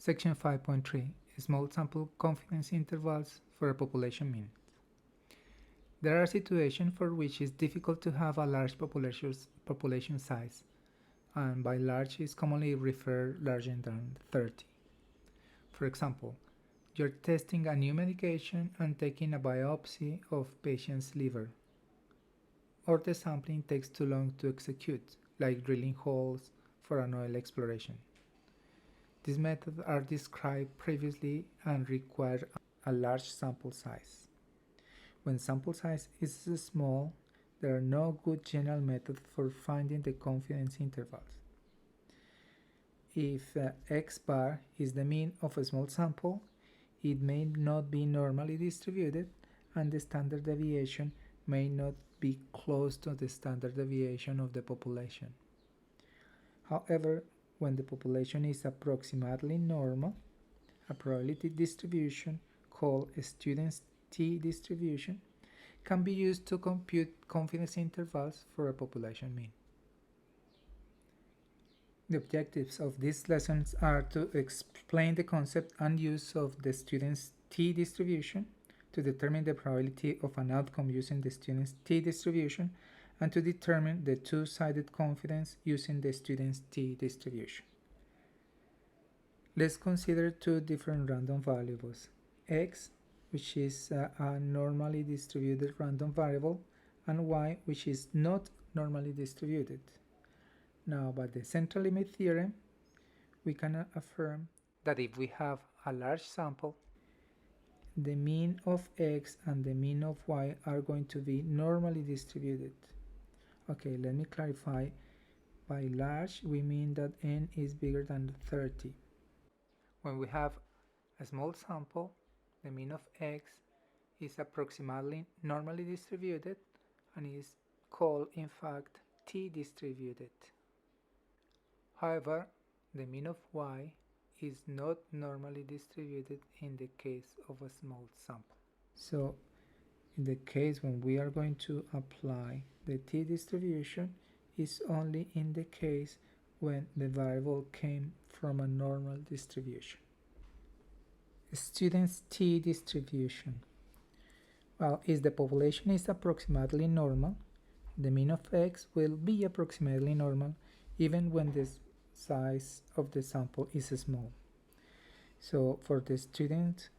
Section 5.3 Small sample confidence intervals for a population mean. There are situations for which it's difficult to have a large population size, and by large is commonly referred larger than 30. For example, you're testing a new medication and taking a biopsy of patient's liver, or the sampling takes too long to execute, like drilling holes for an oil exploration. These methods are described previously and require a large sample size. When sample size is small, there are no good general methods for finding the confidence intervals. If x bar is the mean of a small sample, it may not be normally distributed, and the standard deviation may not be close to the standard deviation of the population. However, when the population is approximately normal, a probability distribution called a student's Tdistribution can be used to compute confidence intervals for a population mean. The objectives of these lessons are to explain the concept and use of the student's Tdistribution, to determine the probability of an outcome using the student's Tdistribution, and to determine the two-sided confidence using the student's Tdistribution. Let's consider two different random variables, x, which is a normally distributed random variable, and y, which is not normally distributed. Now, by the central limit theorem, we can affirm that if we have a large sample, the mean of x and the mean of y are going to be normally distributed. Okay, let me clarify. By large, we mean that n is bigger than 30. When we have a small sample, the mean of x is approximately normally distributed and is called, in fact, T-distributed. However, the mean of y is not normally distributed in the case of a small sample. So, in the case when we are going to apply the T-distribution, is only in the case when the variable came from a normal distribution. Students' T-distribution. Well, if the population is approximately normal, the mean of x will be approximately normal even when the size of the sample is small. So for the student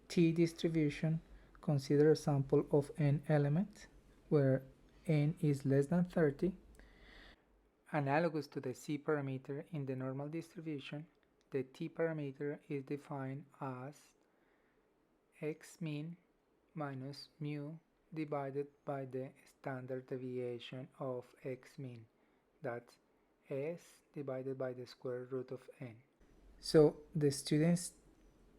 T-distribution, consider a sample of n elements where n is less than 30. Analogous to the C parameter in the normal distribution, the T parameter is defined as x mean minus mu divided by the standard deviation of x mean, that's s divided by the square root of n. So the student's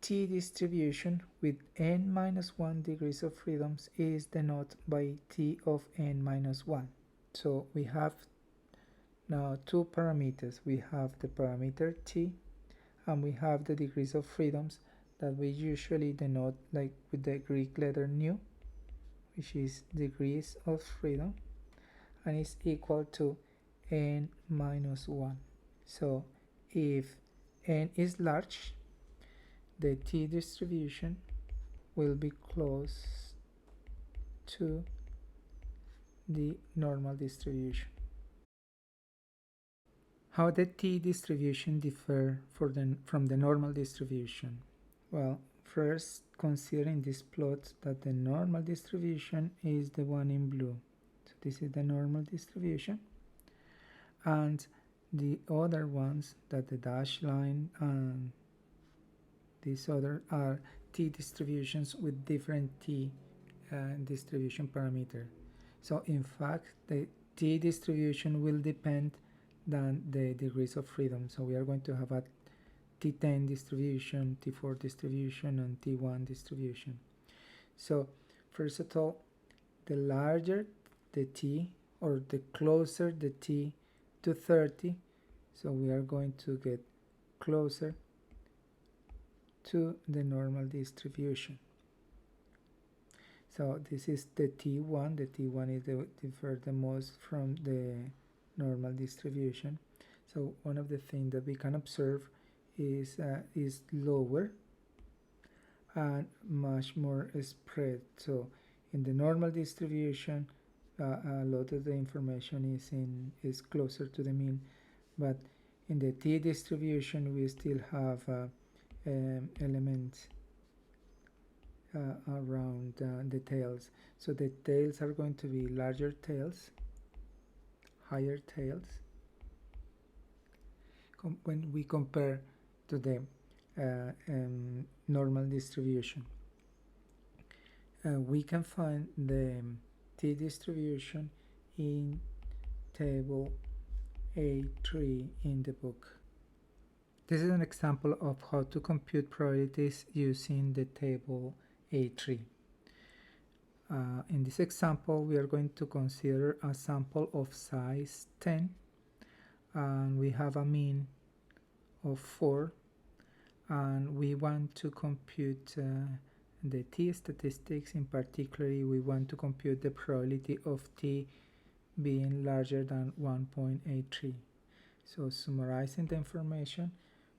T-distribution with n minus 1 degrees of freedoms is denoted by T of n minus 1. So we have now two parameters. We have the parameter T and we have the degrees of freedoms that we usually denote like with the Greek letter nu, which is degrees of freedom, and is equal to n minus 1. So if n is large, the T-distribution will be close to the normal distribution. How the T-distribution differ from the normal distribution? Well, first consider in this plot that the normal distribution is the one in blue. So this is the normal distribution, and the other ones, that the dashed line and these other, are T-distributions with different T distribution parameter. So in fact, the T-distribution will depend on the degrees of freedom. So we are going to have a T10 distribution, T4 distribution, and T1 distribution. So first of all, the larger the T, or the closer the T to 30, so we are going to get closer to the normal distribution. So this is the T1. The T1 is differ the most from the normal distribution. So one of the things that we can observe is lower and much more spread. So in the normal distribution, a lot of the information is closer to the mean, but in the T-distribution we still have elements around the tails. So the tails are going to be larger tails, higher tails, when we compare to the normal distribution. We can find the T-distribution in table A3 in the book. This is an example of how to compute probabilities using the table A3. In this example, we are going to consider a sample of size 10, and we have a mean of 4, and we want to compute the T statistics. In particular, we want to compute the probability of T being larger than 1.83. So summarizing the information,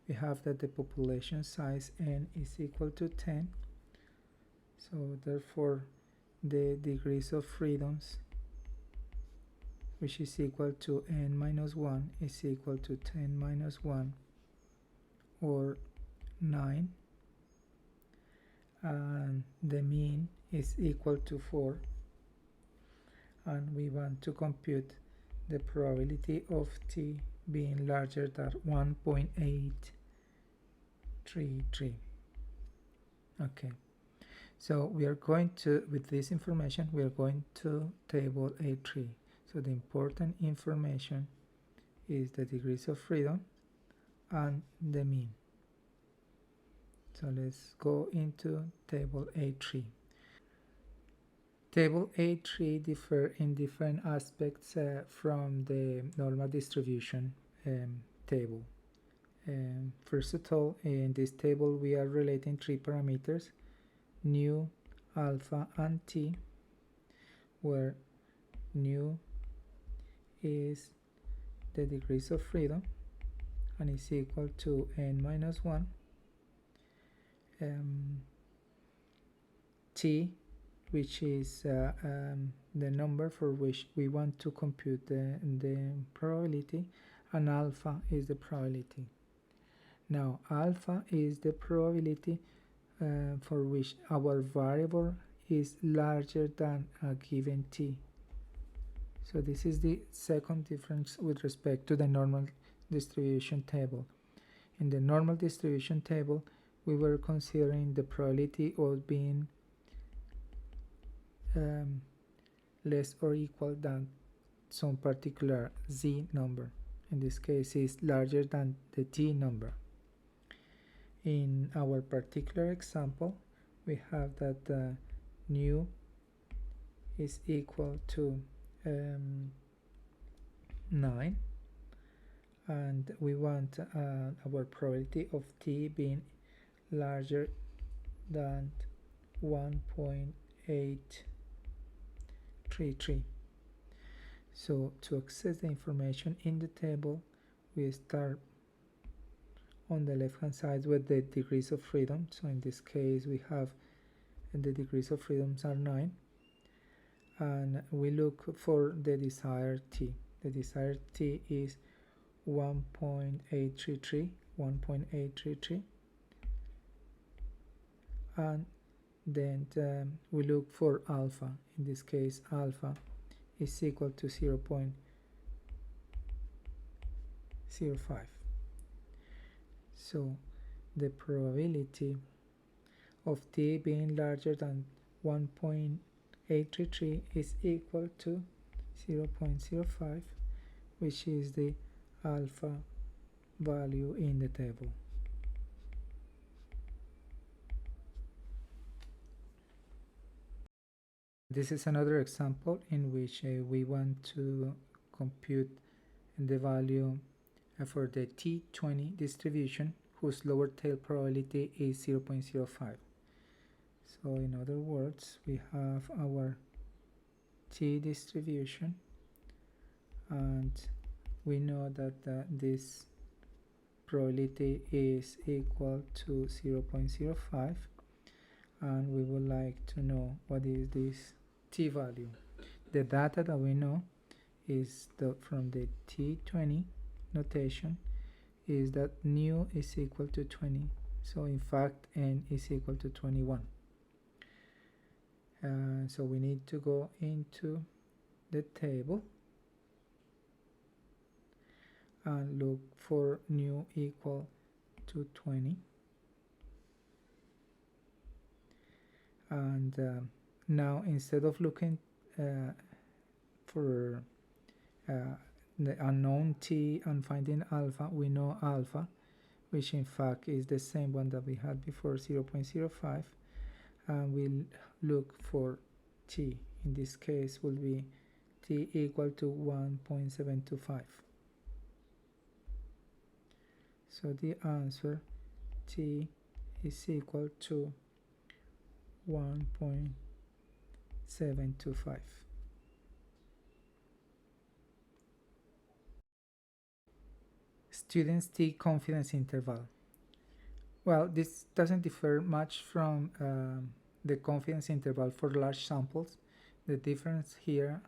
we have that the population size n is equal to 10. So therefore the degrees of freedoms, which is equal to n minus 1, is equal to 10 minus 1, or 9, and the mean is equal to 4, and we want to compute the probability of T being larger than 1.833. Okay, so we are going to, with this information, we are going to table A3. So the important information is the degrees of freedom and the mean. So let's go into table A3. Table A3 differ in different aspects from the normal distribution table. First of all, in this table we are relating three parameters: nu, alpha, and t, where nu is the degrees of freedom and is equal to n minus 1. T, which is the number for which we want to compute the probability, and alpha is the probability. Now alpha is the probability for which our variable is larger than a given t. So this is the second difference with respect to the normal distribution table. In the normal distribution table, we were considering the probability of being less or equal than some particular z number. In this case, is larger than the t number. In our particular example, we have that nu is equal to 9, and we want our probability of t being larger than 1.833. So to access the information in the table, we start on the left hand side with the degrees of freedom. So in this case we have the degrees of freedoms are 9, and we look for the desired t. The desired t is 1.833, and then we look for alpha. In this case, alpha is equal to 0.05. So the probability of t being larger than 1.833 is equal to 0.05, which is the alpha value in the table. This is another example in which we want to compute the value for the T20 distribution, whose lower tail probability is 0.05. So in other words, we have our T distribution, and we know that this probability is equal to 0.05, and we would like to know what is this t value. The data that we know is from the T20 notation is that nu is equal to 20. So in fact n is equal to 21. So we need to go into the table and look for nu equal to 20, and now instead of looking for the unknown t and finding alpha, we know alpha, which in fact is the same one that we had before, 0.05, and we'll look for t. In this case will be t equal to 1.725. So the answer, t is equal to 1.725. Students' t confidence interval. Well, this doesn't differ much from the confidence interval for large samples. The difference here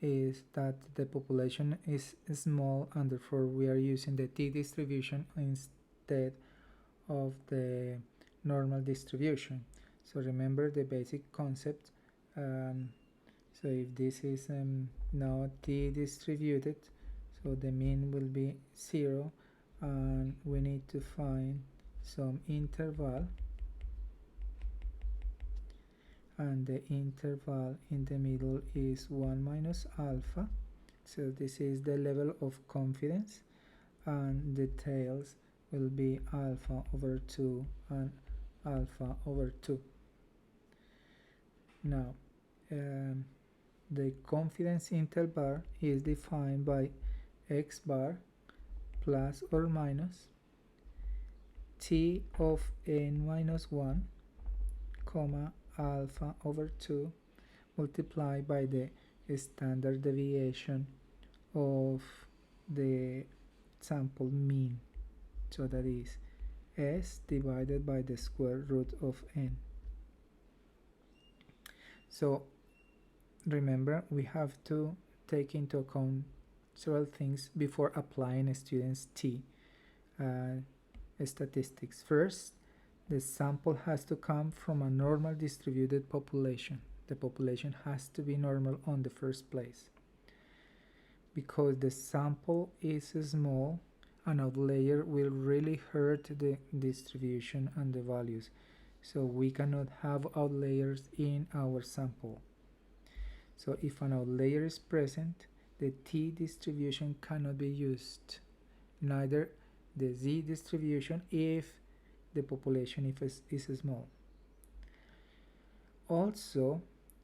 is that the population is small, and therefore we are using the t-distribution instead of the normal distribution. So remember the basic concept. So if this is now t-distributed, so the mean will be 0, and we need to find some interval, and the interval in the middle is 1 minus alpha. So this is the level of confidence, and the tails will be alpha over 2 and alpha over 2. Now the confidence interval is defined by x bar plus or minus t of n minus 1 comma alpha over 2 multiplied by the standard deviation of the sample mean. So that is s divided by the square root of n. So remember, we have to take into account several things before applying a student's t statistics. First, the sample has to come from a normal distributed population. The population has to be normal on the first place. Because the sample is small, an outlier will really hurt the distribution and the values. So we cannot have outliers in our sample. So if an outlier is present, the t-distribution cannot be used, neither the z-distribution if the population is small. Also,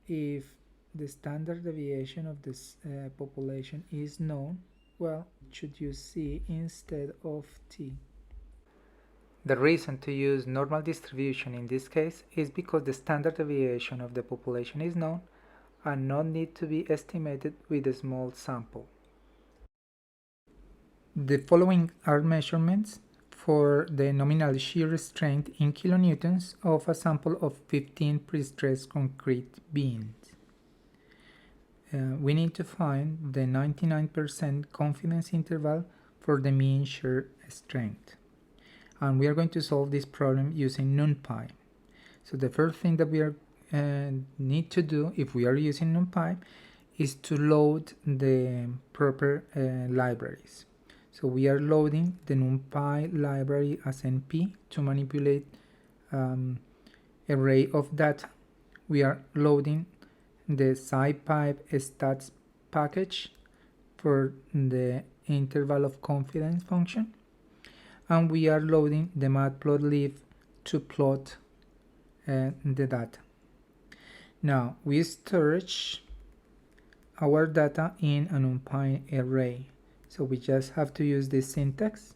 if the standard deviation of this population is known, well, should use c instead of t. The reason to use normal distribution in this case is because the standard deviation of the population is known and not need to be estimated with a small sample. The following are measurements for the nominal shear strength in kilonewtons of a sample of 15 pre-stressed concrete beams. We need to find the 99% confidence interval for the mean shear strength. And we are going to solve this problem using NumPy. So the first thing that we need to do if we are using NumPy is to load the proper libraries. So we are loading the NumPy library as NP to manipulate array of data. We are loading the SciPy stats package for the interval of confidence function, and we are loading the matplotlib to plot the data. Now we storage our data in a NumPy array. So we just have to use this syntax,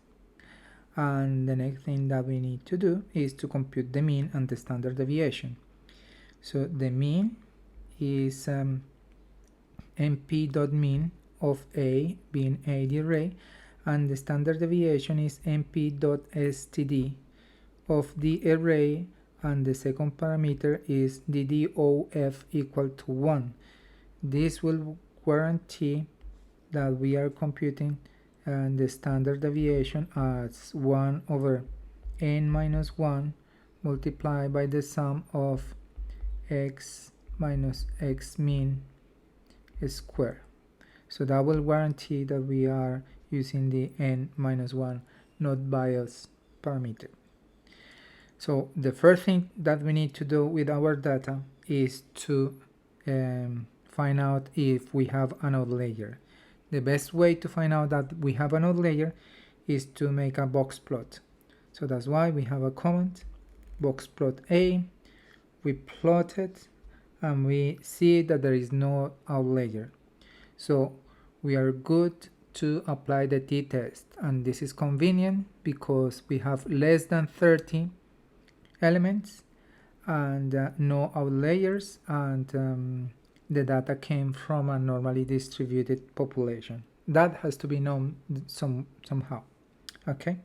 and the next thing that we need to do is to compute the mean and the standard deviation. So the mean is np.mean of A being A the array, and the standard deviation is np.std of the array, and the second parameter is DDOF equal to 1. This will guarantee that we are computing the standard deviation as 1 over n minus 1 multiplied by the sum of x minus x mean square. So that will guarantee that we are using the n minus 1 not bias parameter. So the first thing that we need to do with our data is to find out if we have an odd layer. The best way to find out that we have an odd layer is to make a box plot. So that's why we have a comment, box plot A. We plot it and we see that there is no odd layer. So we are good to apply the t-test, and this is convenient because we have less than 30 elements and no outliers, and the data came from a normally distributed population. That has to be known somehow. Okay,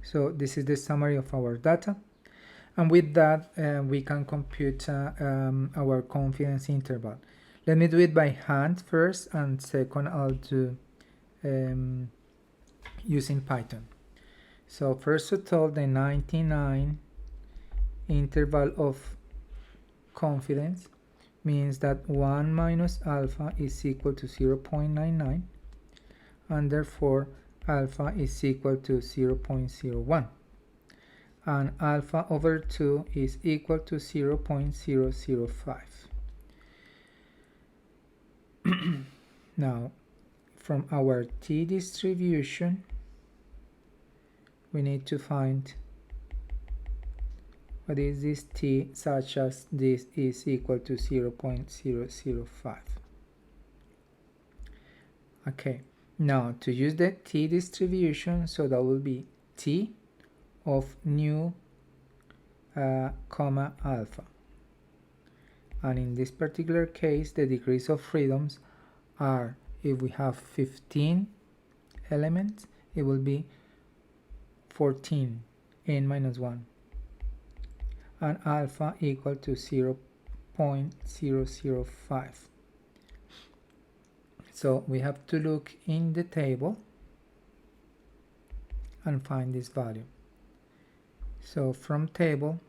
so this is the summary of our data, and with that we can compute our confidence interval. Let me do it by hand first, and second I'll do using Python. So first of all, the 99 interval of confidence means that 1 minus alpha is equal to 0.99, and therefore alpha is equal to 0.01, and alpha over 2 is equal to 0.005. Now, from our t-distribution, we need to find what is this t, such as this is equal to 0.005. Okay, now to use the t-distribution, so that will be t of nu comma alpha, and in this particular case the degrees of freedoms are, if we have 15 elements, it will be 14 n minus 1, and alpha equal to 0.005. So we have to look in the table and find this value. So from table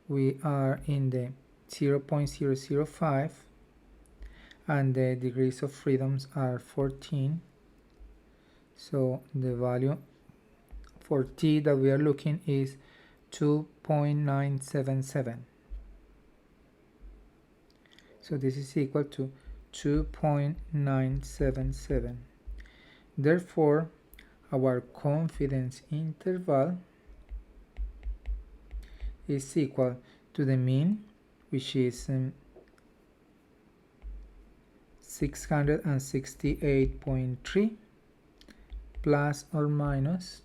we are in the 0.005, and the degrees of freedoms are 14. So the value for t that we are looking is 2.977. So this is equal to 2.977. Therefore, our confidence interval is equal to the mean, which is 668.3, plus or minus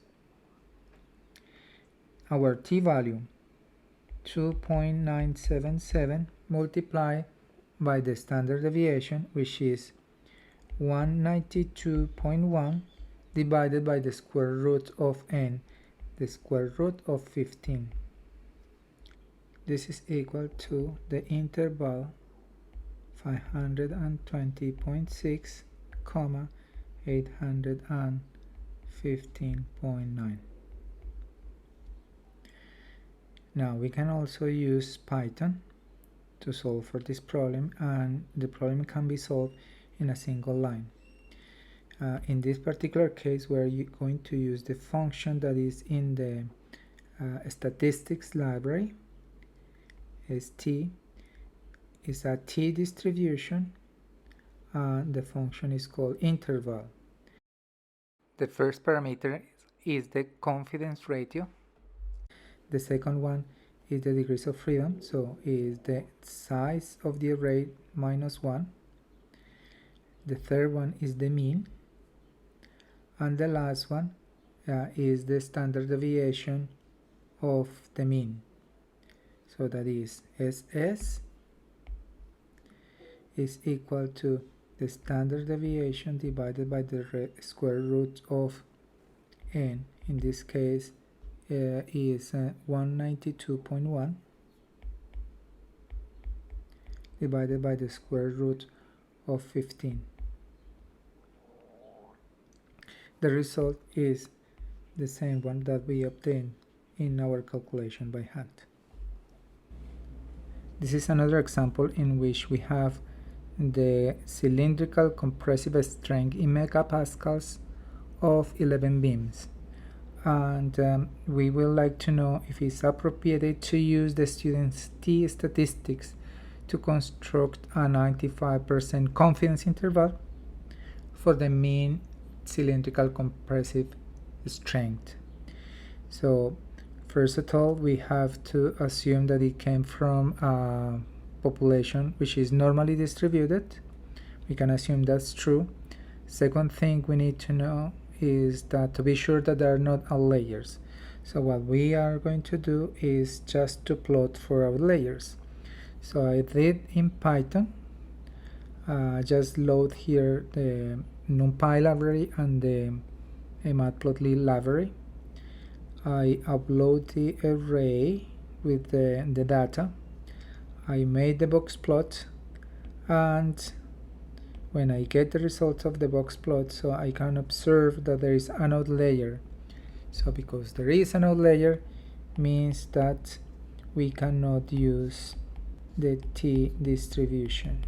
our t-value 2.977 multiplied by the standard deviation, which is 192.1, divided by the square root of n, the square root of 15. This is equal to the interval 520.6, 815.9. Now we can also use Python to solve for this problem, and the problem can be solved in a single line. In this particular case, we're going to use the function that is in the statistics library. T is a t-distribution, and the function is called interval. The first parameter is the confidence ratio. The second one is the degrees of freedom, so is the size of the array minus 1. The third one is the mean, and the last one is the standard deviation of the mean. So that is SS is equal to the standard deviation divided by the square root of n, in this case is 192.1 divided by the square root of 15. The result is the same one that we obtained in our calculation by hand. This is another example in which we have the cylindrical compressive strength in megapascals of 11 beams, and we would like to know if it's appropriate to use the student's T statistics to construct a 95% confidence interval for the mean cylindrical compressive strength. So first of all, we have to assume that it came from a population which is normally distributed. We can assume that's true. Second thing we need to know is that to be sure that there are not outliers. So what we are going to do is just to plot for outliers. So I did in Python, just load here the NumPy library and the matplotlib library. I upload the array with the data. I made the box plot, and when I get the results of the box plot, so I can observe that there is an outlier. So because there is an outlier means that we cannot use the T distribution.